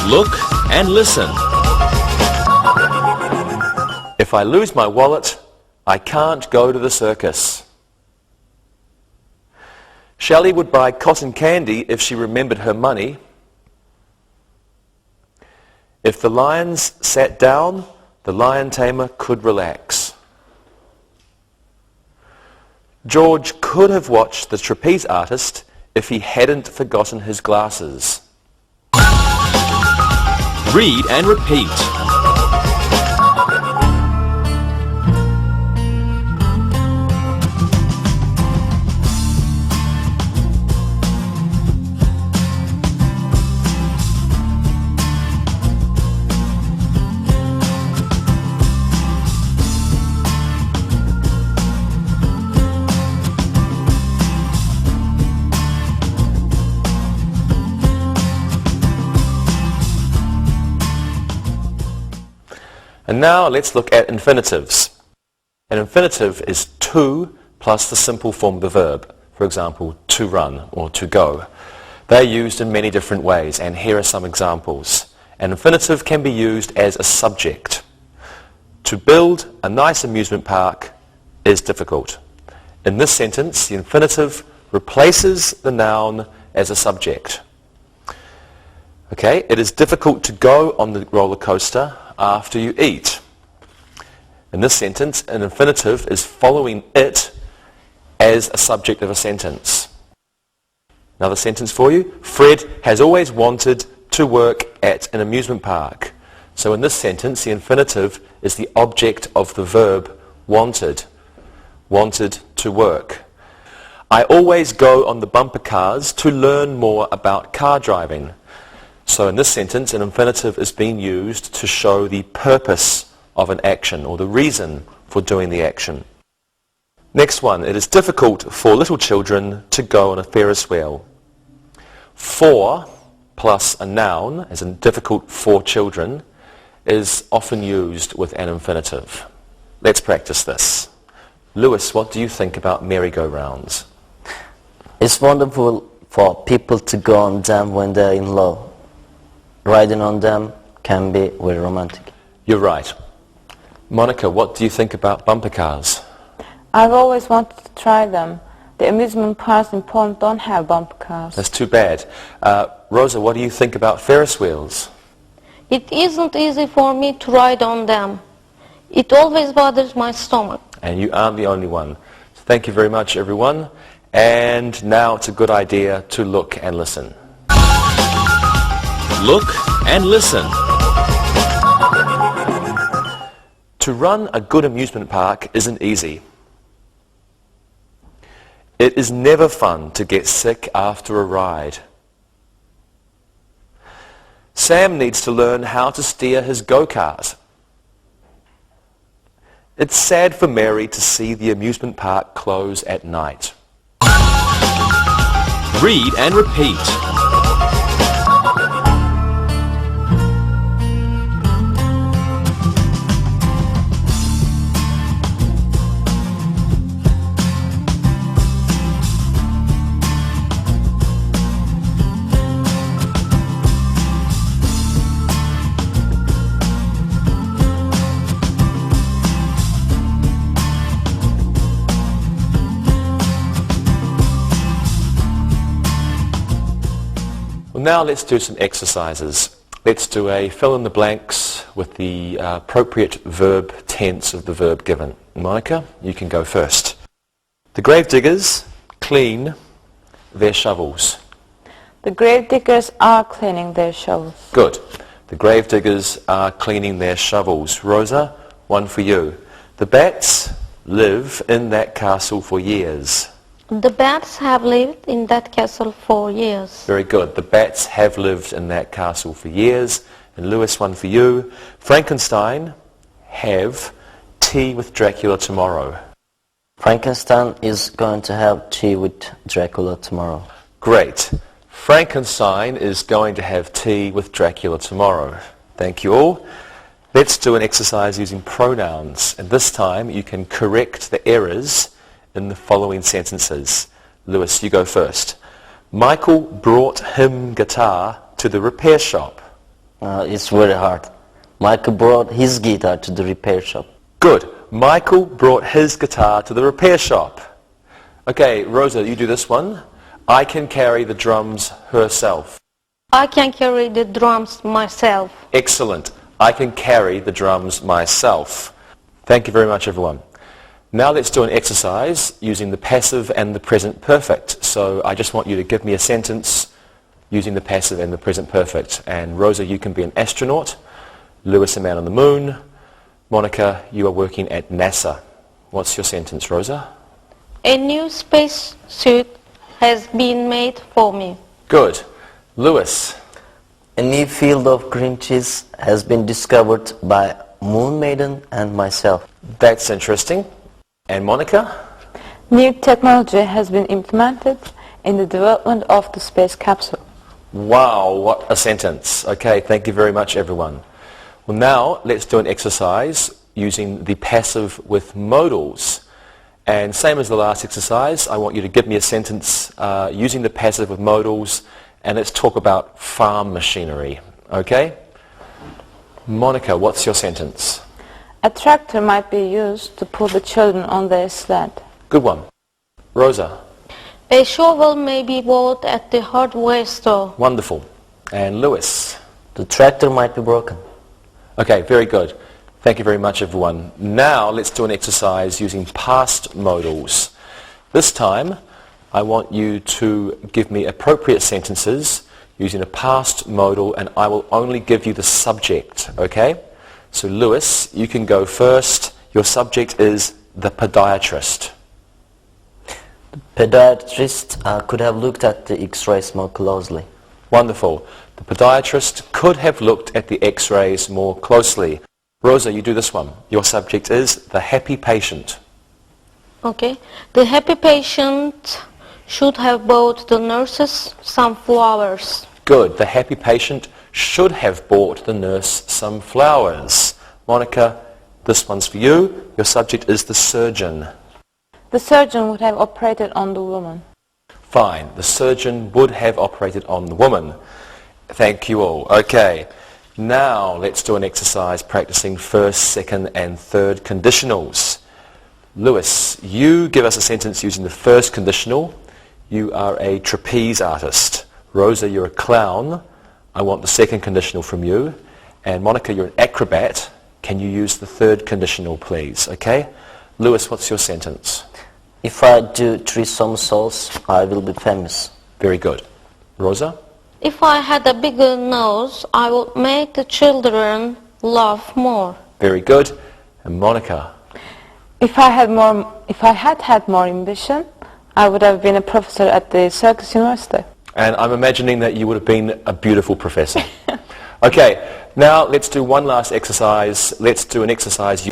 Look and listen. If I lose my wallet, I can't go to the circus. Shelley would buy cotton candy if she remembered her money. If the lions sat down, the lion tamer could relax. George could have watched the trapeze artist if he hadn't forgotten his glasses. Read and repeat. And now let's look at infinitives. An infinitive is to plus the simple form of the verb. For example, to run or to go. They're used in many different ways, and here are some examples. An infinitive can be used as a subject. To build a nice amusement park is difficult. In this sentence, the infinitive replaces the noun as a subject. Okay, it is difficult to go on the roller coaster after you eat. In this sentence, an infinitive is following it as a subject of a sentence. Another sentence for you. Fred has always wanted to work at an amusement park. So in this sentence, the infinitive is the object of the verb wanted. Wanted to work. I always go on the bumper cars to learn more about car driving. So in this sentence, an infinitive is being used to show the purpose of an action or the reason for doing the action. Next one, it is difficult for little children to go on a Ferris wheel. For plus a noun, as in difficult for children, is often used with an infinitive. Let's practice this. Lewis, what do you think about merry-go-rounds? It's wonderful for people to go on them when they're in love. Riding on them can be very romantic. You're right. Monica, what do you think about bumper cars? I've always wanted to try them. The amusement parks in Poland don't have bumper cars. That's too bad. Rosa, what do you think about Ferris wheels? It isn't easy for me to ride on them. It always bothers my stomach. And you aren't the only one. So thank you very much, everyone. And now it's a good idea to look and listen. Look and listen. To run a good amusement park isn't easy. It is never fun to get sick after a ride. Sam needs to learn how to steer his go-kart. It's sad for Mary to see the amusement park close at night. Read and repeat. Now let's do some exercises. Let's do a fill in the blanks with the appropriate verb tense of the verb given. Monica, you can go first. The gravediggers clean their shovels. The gravediggers are cleaning their shovels. Good. The gravediggers are cleaning their shovels. Rosa, one for you. The bats live in that castle for years. The bats have lived in that castle for years. Very good. The bats have lived in that castle for years. And Lewis, one for you. Frankenstein have tea with Dracula tomorrow. Frankenstein is going to have tea with Dracula tomorrow. Great. Frankenstein is going to have tea with Dracula tomorrow. Thank you all. Let's do an exercise using pronouns. And this time you can correct the errors in the following sentences. Lewis, you go first. Michael brought him guitar to the repair shop. It's very hard. Michael brought his guitar to the repair shop. Good. Michael brought his guitar to the repair shop. Okay, Rosa, you do this one. I can carry the drums herself. I can carry the drums myself. Excellent. I can carry the drums myself. Thank you very much, everyone. Now let's do an exercise using the passive and the present perfect. So I just want you to give me a sentence using the passive and the present perfect. And Rosa, you can be an astronaut. Lewis, a man on the moon. Monica, you are working at NASA. What's your sentence, Rosa? A new space suit has been made for me. Good. Lewis. A new field of green cheese has been discovered by Moon Maiden and myself. That's interesting. And Monica? New technology has been implemented in the development of the space capsule. Wow, what a sentence. Okay, thank you very much, everyone. Well, now let's do an exercise using the passive with modals. And same as the last exercise, I want you to give me a sentence using the passive with modals, and let's talk about farm machinery. Okay? Monica, what's your sentence? A tractor might be used to pull the children on their sled. Good one. Rosa? A shovel may be bought at the hardware store. Wonderful. And Lewis? The tractor might be broken. Okay, very good. Thank you very much, everyone. Now let's do an exercise using past modals. This time, I want you to give me appropriate sentences using a past modal, and I will only give you the subject, okay? So Lewis, you can go first. Your subject is the podiatrist. The podiatrist could have looked at the x-rays more closely. Wonderful. The podiatrist could have looked at the x-rays more closely. Rosa, you do this one. Your subject is the happy patient. Okay. The happy patient should have bought the nurses some flowers. Good. The happy patient should have bought the nurse some flowers. Monica, this one's for you. Your subject is the surgeon. The surgeon would have operated on the woman. Fine. The surgeon would have operated on the woman. Thank you all. Okay. Now let's do an exercise practicing first, second and third conditionals. Lewis, you give us a sentence using the first conditional. You are a trapeze artist. Rosa, you're a clown. I want the second conditional from you. And Monica, you're an acrobat. Can you use the third conditional, please? Okay? Lewis, what's your sentence? If I do 3 somersaults, I will be famous. Very good. Rosa? If I had a bigger nose, I would make the children laugh more. Very good. And Monica? If I had had more ambition, I would have been a professor at the Circus University. And I'm imagining that you would have been a beautiful professor. Okay, now let's do one last exercise. Let's do an exercise